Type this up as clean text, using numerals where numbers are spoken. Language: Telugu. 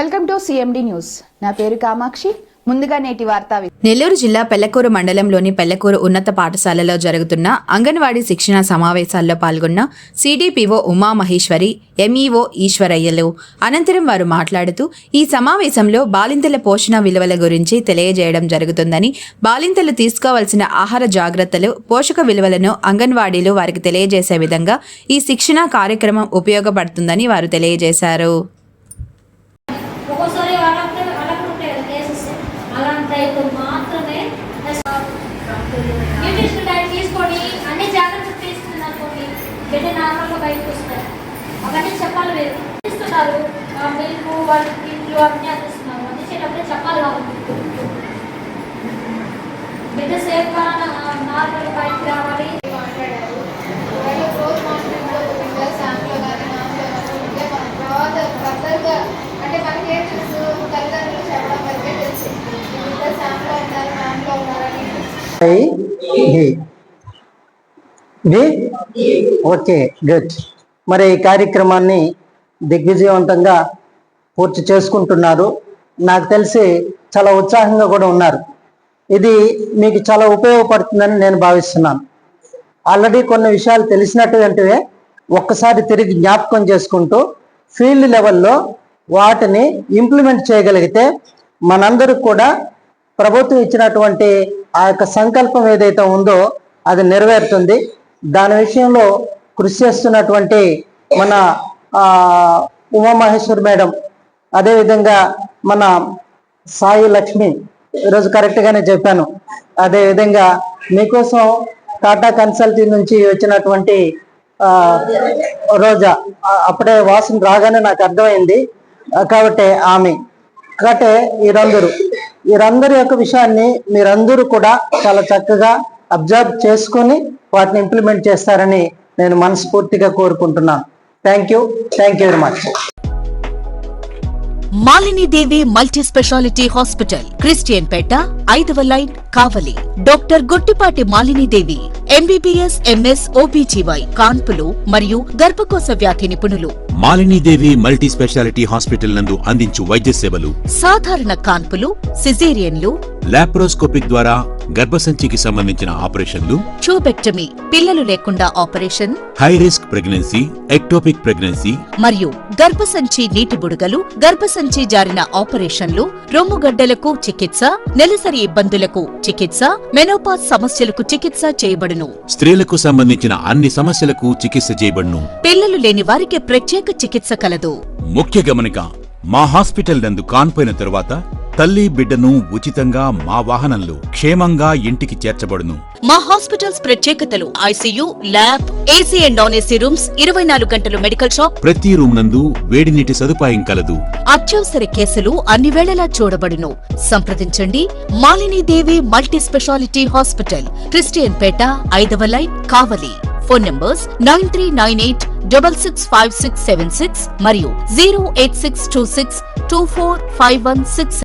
Welcome to CMD news. నా పేరు కామాక్షి. ముందుగా నేటి వార్తా. నెల్లూరు జిల్లా పెళ్లకూరు మండలంలోని పెళ్లకూరు ఉన్నత పాఠశాలలో జరుగుతున్న అంగన్వాడీ శిక్షణ సమావేశాల్లో పాల్గొన్న సిడిపిఓ ఉమామహేశ్వరి, ఎంఈఓ ఈశ్వరయ్యలు. అనంతరం వారు మాట్లాడుతూ ఈ సమావేశంలో బాలింతల పోషణ విలువల గురించి తెలియజేయడం జరుగుతుందని, బాలింతలు తీసుకోవాల్సిన ఆహార జాగ్రత్తలు, పోషక విలువలను అంగన్వాడీలు వారికి తెలియజేసే విధంగా ఈ శిక్షణ కార్యక్రమం ఉపయోగపడుతుందని వారు తెలియజేశారు. మాత్రమే న్యూట్రిషనల్ డైట్ తీసుకొని అన్ని జాగ్రత్తలు తీసుకున్నారనుకోండి, బిడ్డ నార్మల్గా బయటకు వస్తారు. అవన్నీ చెప్పాలి. వేరు ఇస్తున్నారు, మిల్క్ వాళ్ళు గిట్లు అన్నీ అందిస్తున్నారు. అందించేటప్పుడే చెప్పాలి కాబట్టి బిడ్డ సేఫ్గా నార్మల్గా బయటకు రావాలి. మాట్లాడారు గ్రోత్ మాట్లాడుతూ శాంపుల్ కానీ తర్వాత ఫర్దర్గా అంటే మనకి ఏం తెలుసు, తల్లిదండ్రులు చెప్పడం వరకే తెలుసు. శాంపుల్ ఉన్నారు, ఫ్యామిలీలో ఉన్నారని. Okay, good. మరి ఈ కార్యక్రమాన్ని దిగ్విజయవంతంగా పూర్తి చేసుకుంటున్నారు. నాకు తెలిసి చాలా ఉత్సాహంగా కూడా ఉన్నారు. ఇది మీకు చాలా ఉపయోగపడుతుందని నేను భావిస్తున్నాను. ఆల్రెడీ కొన్ని విషయాలు తెలిసినటువంటివే ఒక్కసారి తిరిగి జ్ఞాపకం చేసుకుంటూ ఫీల్డ్ లెవెల్లో వాటిని ఇంప్లిమెంట్ చేయగలిగితే మనందరికి కూడా ప్రభుత్వం ఇచ్చినటువంటి ఆ యొక్క సంకల్పం ఏదైతే ఉందో అది నెరవేరుతుంది. దాని విషయంలో కృషి చేస్తున్నటువంటి మన ఉమామహేశ్వరి మేడం, అదేవిధంగా మన సాయి లక్ష్మి, ఈరోజు కరెక్ట్గానే చెప్పాను. అదేవిధంగా మీకోసం టాటా కన్సల్టింగ్ నుంచి వచ్చినటువంటి రోజా, అప్పుడే వాసన రాగానే నాకు అర్థమైంది కాబట్టి ఆమె కాబట్టి వీరందరి యొక్క విషయాన్ని మీరందరూ కూడా చాలా చక్కగా అబ్జర్వ్ చేసుకొని వాటిని ఇంప్లిమెంట్ చేస్తారని నేను మనస్ఫూర్తిగా కోరుకుంటున్నాను. Thank you very much. Malinidevi multi speciality hospital, Christian Peta, 5వ line, Kavali. Doctor Gottipati Malinidevi, MBBS, MS, OBGY, కాన్పులు మరియు గర్భకోశ వ్యాధి నిపుణులు. మాలినీదేవి మల్టీ స్పెషాలిటీ హాస్పిటల్ నందు అందించు వైద్య సేవలు: సాధారణ కాన్పులు, సిజేరియన్లు, లాప్రోస్కోపిక్ ద్వారా గర్భసంచికి సంబంధించిన ఆపరేషన్లు, ట్యూబెక్టమీ, పిల్లలు లేకుండా operation, high risk pregnancy, ectopic pregnancy మరియు గర్భసంచి నీటి బుడగలు, గర్భసంచి జారిన ఆపరేషన్లు, రొమ్ముగడ్డలకు చికిత్స, నెలసరి ఇబ్బందులకు చికిత్స, మెనోపాజ్ సమస్యలకు చికిత్స చేయబడును. స్త్రీలకు సంబంధించిన అన్ని సమస్యలకు చికిత్స చేయబడును. పిల్లలు లేని వారికి ప్రత్యేక చికిత్స కలదు. ముఖ్య గమనిక: మా హాస్పిటల్ నందు కాన్పోయిన తరువాత తల్లి బిడ్డను ఉచితంగా మా వాహనంలో క్షేమంగా ఇంటికి చేర్చబడును. మా హాస్పిటల్స్ ప్రత్యేకతలు: ICU, lab, AC and non AC rooms, 24 గంటలు మెడికల్ షాప్, ప్రతి రూమ్ నందు వేడి నీటి సదుపాయం కలదు. అత్యవసర కేసులు అన్ని వేళలా చూడబడును. సంప్రదించండి. Malinidevi multi speciality hospital, Christian Peta, 5వ లైన్, కావలి. ఫోన్ నంబర్స్ 9398665676 మరియు 08626245166.